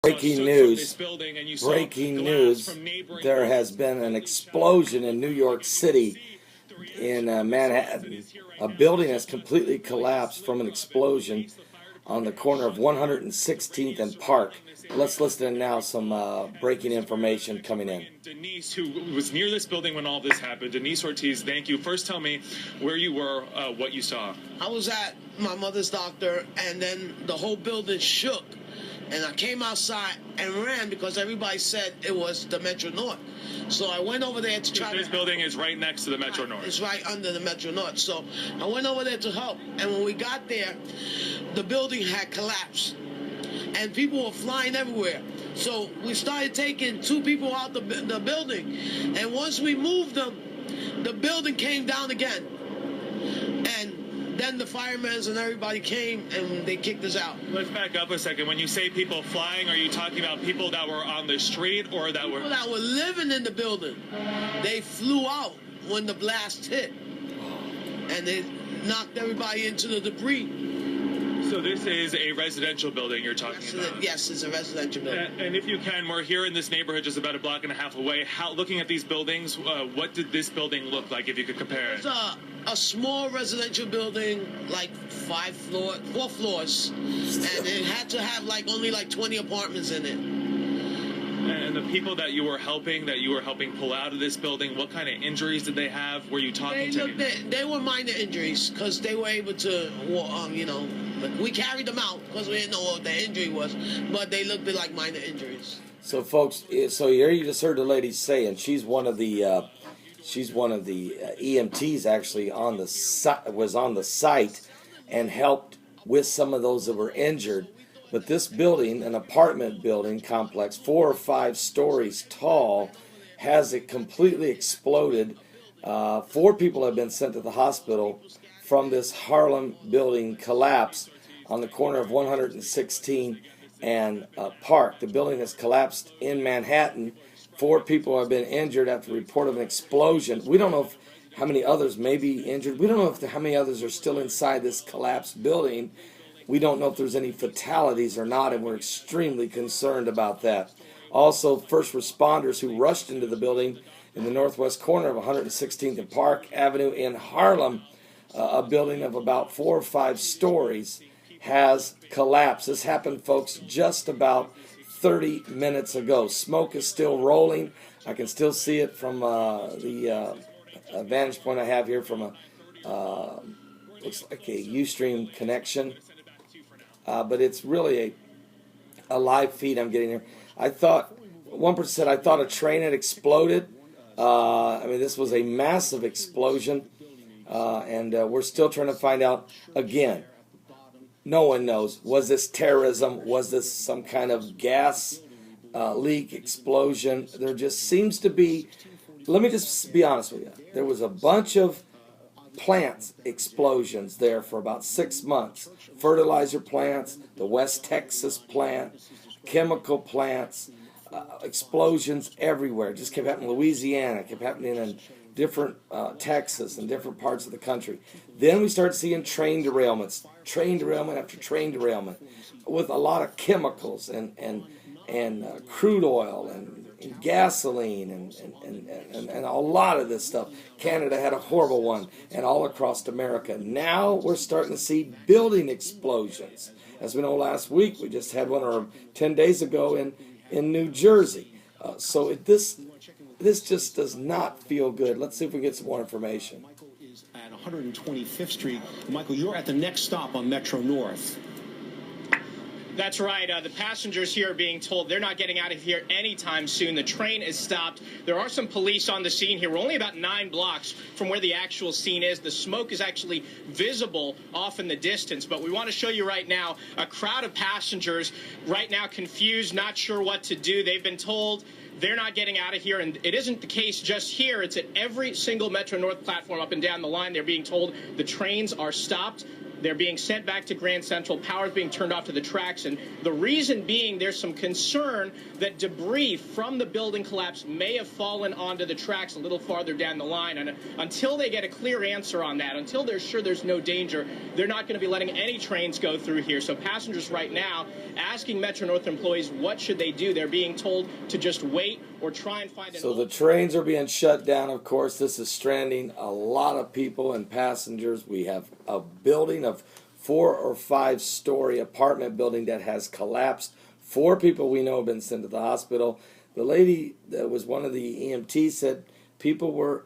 Breaking news. Breaking news. There has been an explosion in New York City, in Manhattan. A building has completely collapsed from an explosion on the corner of 116th and Park. Let's listen to now some breaking information coming in. Denise, who was near this building when all this happened. Denise Ortiz, thank you. First, tell me where you were, what you saw. I was at my mother's doctor, and then the whole building shook. And I came outside and ran because everybody said it was the Metro North. So I went over there to try. This building is right next to the Metro North. It's right under the Metro North. So I went over there to help. And when we got there, the building had collapsed. And people were flying everywhere. So we started taking two people out the building. And once we moved them, the building came down again. And then the firemen and everybody came and they kicked us out. Let's back up a second. When you say people flying, are you talking about people that were on the street or that people that were living in the building? They flew out when the blast hit. And they knocked everybody into the debris. So this is a residential building you're talking about? Yes, it's a residential building. And if you can, we're here in this neighborhood just about a block and a half away. Looking at these buildings, what did this building look like, if you could compare it? It's a small residential building, like 4 floors, and it had to have only 20 apartments in it. And the people that you were helping pull out of this building, what kind of injuries did they have? Were you talking to them? They were minor injuries because they were able to, we carried them out because we didn't know what the injury was, but they looked like minor injuries. So, folks, here you just heard the lady say, and she's one of the EMTs actually was on the site and helped with some of those that were injured. But this building, an apartment building complex, 4 or 5 stories tall, has it completely exploded. 4 people have been sent to the hospital from this Harlem building collapse on the corner of 116 and Park. The building has collapsed in Manhattan. 4 people have been injured after the report of an explosion. We don't know how many others may be injured. We don't know how many others are still inside this collapsed building. We don't know if there's any fatalities or not, and we're extremely concerned about that. Also, first responders who rushed into the building in the northwest corner of 116th and Park Avenue in Harlem, a building of about 4 or 5 stories, has collapsed. This happened, folks, just about 30 minutes ago. Smoke is still rolling. I can still see it from the vantage point I have here from looks like a Ustream connection. But it's really a live feed I'm getting here. One person said, I thought a train had exploded. This was a massive explosion. And we're still trying to find out, again, no one knows. Was this terrorism? Was this some kind of gas leak explosion? There just seems to be, let me just be honest with you. There was a bunch of plants explosions there for about 6 months. Fertilizer plants, the West Texas plant, chemical plants, explosions everywhere. It just kept happening in Louisiana, kept happening in different Texas and different parts of the country. Then we started seeing train derailment after train derailment with a lot of chemicals and crude oil and gasoline and a lot of this stuff. Canada had a horrible one, and all across America. Now we're starting to see building explosions. As we know, last week we just had one, or 10 days ago in New Jersey. So this just does not feel good. Let's see if we can get some more information. Michael is at 125th Street. Michael, you're at the next stop on Metro North. That's right. The passengers here are being told they're not getting out of here anytime soon. The train is stopped. There are some police on the scene here. We're only about 9 blocks from where the actual scene is. The smoke is actually visible off in the distance. But we want to show you right now a crowd of passengers right now confused, not sure what to do. They've been told they're not getting out of here, and it isn't the case just here. It's at every single Metro North platform up and down the line. They're being told the trains are stopped. They're being sent back to Grand Central. Power's being turned off to the tracks. And the reason being there's some concern that debris from the building collapse may have fallen onto the tracks a little farther down the line. And until they get a clear answer on that, until they're sure there's no danger, they're not going to be letting any trains go through here. So passengers right now asking Metro North employees what should they do. They're being told to just wait or try and find an... So the trains are being shut down, of course. This is stranding a lot of people and passengers. We have a building of 4 or 5 story apartment building that has collapsed. 4 people we know have been sent to the hospital. The lady that was one of the EMTs said people were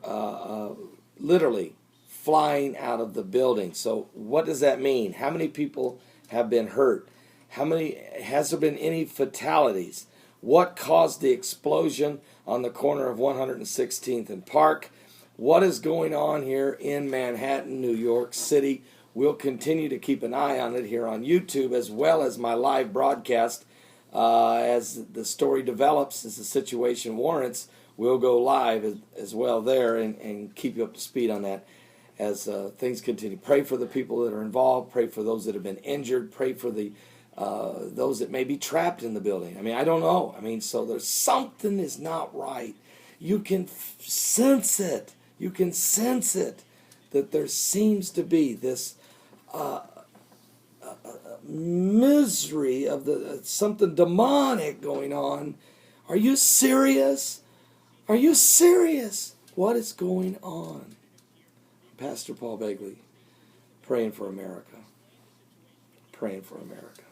literally flying out of the building. So what does that mean? How many people have been hurt? Has there been any fatalities? What caused the explosion on the corner of 116th and Park? What is going on here in Manhattan, New York City? We'll continue to keep an eye on it here on YouTube, as well as my live broadcast. As the story develops, as the situation warrants, we'll go live as well there and keep you up to speed on that as things continue. Pray for the people that are involved. Pray for those that have been injured. Pray for those that may be trapped in the building. I mean, I don't know. I mean, so there's something is not right. You can sense it. You can sense it that there seems to be this misery of something demonic going on. Are you serious? Are you serious? What is going on? Pastor Paul Begley, praying for America. Praying for America.